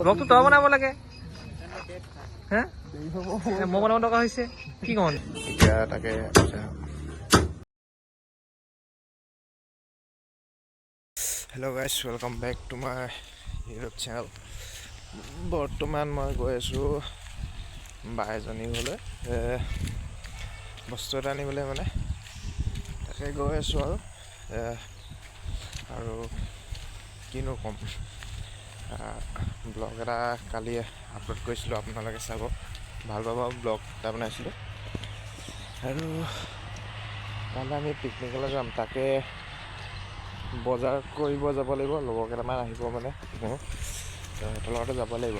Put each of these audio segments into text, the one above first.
ব্লগটো তই বনাব লাগে হে মই বনাব দৰকাৰ হৈছে কি কওঁ এতিয়া তাকে hello' guys welcome back to my YouTube channel. বৰ্তমান মই গৈ আছোঁ বা এজনী ঘৰলৈ বস্তু এটা আনিবলৈ, মানে তাকে গৈ আছোঁ আৰু কিনো ক'ম, ব্লগ এটা কালি আপলোড কৰিছিলোঁ, আপোনালোকে চাব, ভাল পাব। ব্লগ এটা বনাইছিলোঁ আৰু কাইলৈ আমি পিকনিকলৈ যাম, তাকে বজাৰ কৰিব যাব লাগিব। লগৰ কেইটামান আহিব, মানে মোৰ সিহঁতৰ লগতে যাব লাগিব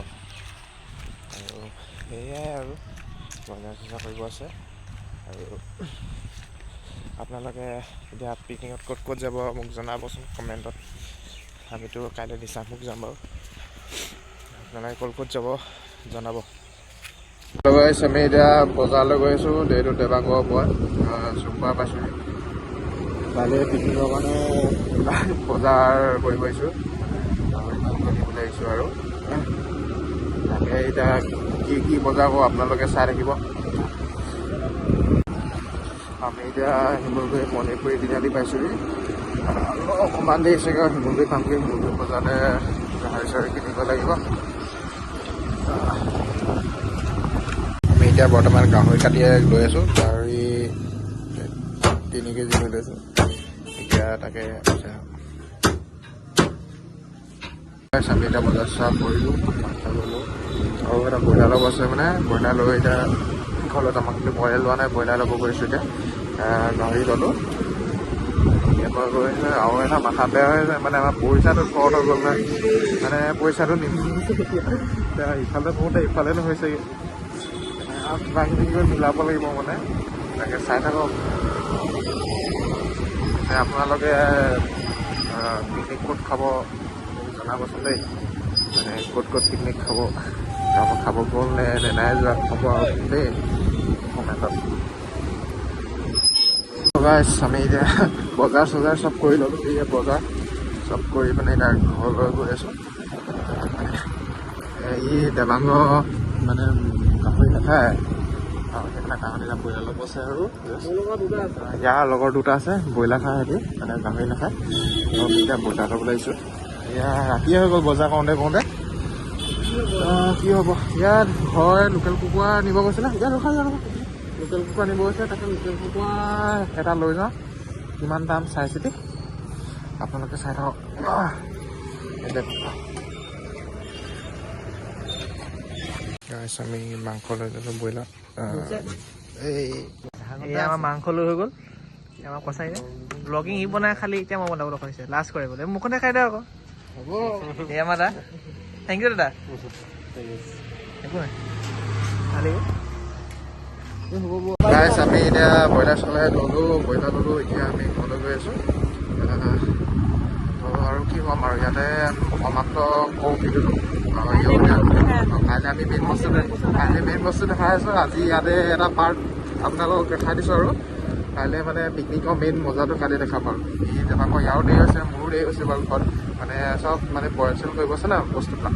আৰু সেয়াই আৰু বজাৰ চজাৰ কৰিব আছে। আৰু আপোনালোকে এতিয়া পিকনিকত ক'ত ক'ত যাব মোক জনাবচোন কমেণ্টত। আমিতো কাইলৈ দিচাংমুখ যাম বাৰু, আপোনালোকে ক'ত ক'ত যাব জনাব। আমি এতিয়া বজাৰলৈ গৈ আছোঁ, দেইটো দেৱাংগৰ পৰা চুমবা পাইছোঁ। কাইলৈ পিকনিকৰ কাৰণে বজাৰ কৰিব আহিছোঁ, কিনিবলৈ আহিছোঁ আৰু তাকে এতিয়া কি কি বজাৰ কৰোঁ আপোনালোকে চাই থাকিব। আমি এতিয়া শিমলুগুৰি মণিপুৰী তিনিআলি পাইছোঁহি, অকণমান দেৰি চাগে শিমলুগুৰি পামগৈ। শিমলুগুৰি বজাৰতে গাহৰি চাহৰি কিনিব লাগিব। আমি এতিয়া বৰ্তমান গাহৰি কাটি লৈ আছোঁ, গাহৰি 3 কেজি হৈ লৈছোঁ। এতিয়া তাকে আমি এতিয়া বজাৰ চজাৰ কৰিলোঁ, ল'লোঁ আৰু এটা ব্ৰইলাৰ ল'ব আছে, মানে ব্ৰইলাৰ লৈ এতিয়া ঘৰত আমাক কিন্তু ব্ৰইলাৰ লোৱা নাই, ব্ৰইলাৰ ল'ব গৈছোঁ। এতিয়া গাহৰি ল'লোঁ, ইয়াৰপৰা গৈ আৰু এটা মাথা বেয়া হৈ যায়, মানে আমাৰ পইচাটো শ্বৰ্ট হৈ গ'ল, মানে পইচাটো এতিয়া ইফালে থওঁতে ইফালে নহৈছেগৈ, কিবাকিবি গৈ মিলাব লাগিব, মানে তাকে চাই থাকক। আপোনালোকে পিকনিক ক'ত খাব জনাবচোন দেই, মানে ক'ত ক'ত পিকনিক খাব গ'ল নে নাই যোৱা খাব আৰু দেই কমেণ্টত। আমি এতিয়া বজাৰ চজাৰ চব কৰি ল'লোঁ, এতিয়া বজাৰ চব কৰি পিনে এতিয়া ঘৰলৈ গৈ আছোঁ। ই দেৱাংগ মানে গাহৰি নাখায়, সেইকাৰণে গাহৰি ব্ৰইলাৰ ল'ব আছে। আৰু ইয়াৰ লগৰ দুটা আছে, ব্ৰইলাৰ খায়, সিহঁতি মানে গাহৰি নাখায়। এতিয়া ব্ৰইলাৰ ল'বলৈ আহিছোঁ। এয়া ৰাতিয়ে হৈ গ'ল বজাৰ কৰোঁতে কি হ'ব। ইয়াত হয় লোকেল কুকুৰা নিব গৈছিলে, এতিয়া ৰখা লোকেল কুকুৰা নিব গৈছে, তাকে লোকেল কুকুৰা এটা লৈ যাওঁ, কিমান দাম চাই চিতি আপোনালোকে চাই থাকক। আমি মাংস লৈ লৈছোঁ, ব্ৰইলাৰ। এয়া আমাৰ মাংস লৈ হৈ গ'ল, আমাৰ কচাই ব্লগিং ই বনাই, খালি এতিয়া মই বনাব লগা হৈছে, লাজ কৰে বোলে, মুখতে খাই দে আকৌ। হ'ব এয়া আমাৰ দা, থেংক ইউ দাদা, একো নাই খালি। আমি এতিয়া ব্ৰইলাৰ চলাই ব্ৰইলাৰ ল'লোঁ, এতিয়া আমি ঘৰলৈ গৈ আছোঁ। আৰু কি ক'ম আৰু ইয়াতে সমাপ্ত কৰোঁ ভিডিঅ'টো। কাইলৈ আমি মেইন বস্তু দেখাই আছোঁ। আজি ইয়াতে এটা পাৰ্ট আপোনালোকক দেখাই দিছোঁ, আৰু কাইলৈ মানে পিকনিকৰ মেইন মজাটো কাইলৈ দেখাম। আৰু ই যেনেকৈ ইয়াৰো দেৰি হৈছে, মোৰো দেৰি হৈছে বাৰু, ঘৰত মানে চব মানে বইল চইল কৰিব আছে না বস্তুবিলাক,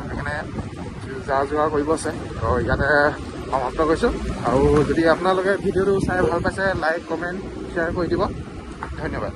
সেইকাৰণে যা যোগাৰ কৰিব আছে। তো ইয়াতে সমাপ্ত কৰিছোঁ। আৰু যদি আপোনালোকে ভিডিঅ'টো চাই ভাল পাইছে, লাইক কমেণ্ট শ্বেয়াৰ কৰি দিব, ধন্যবাদ।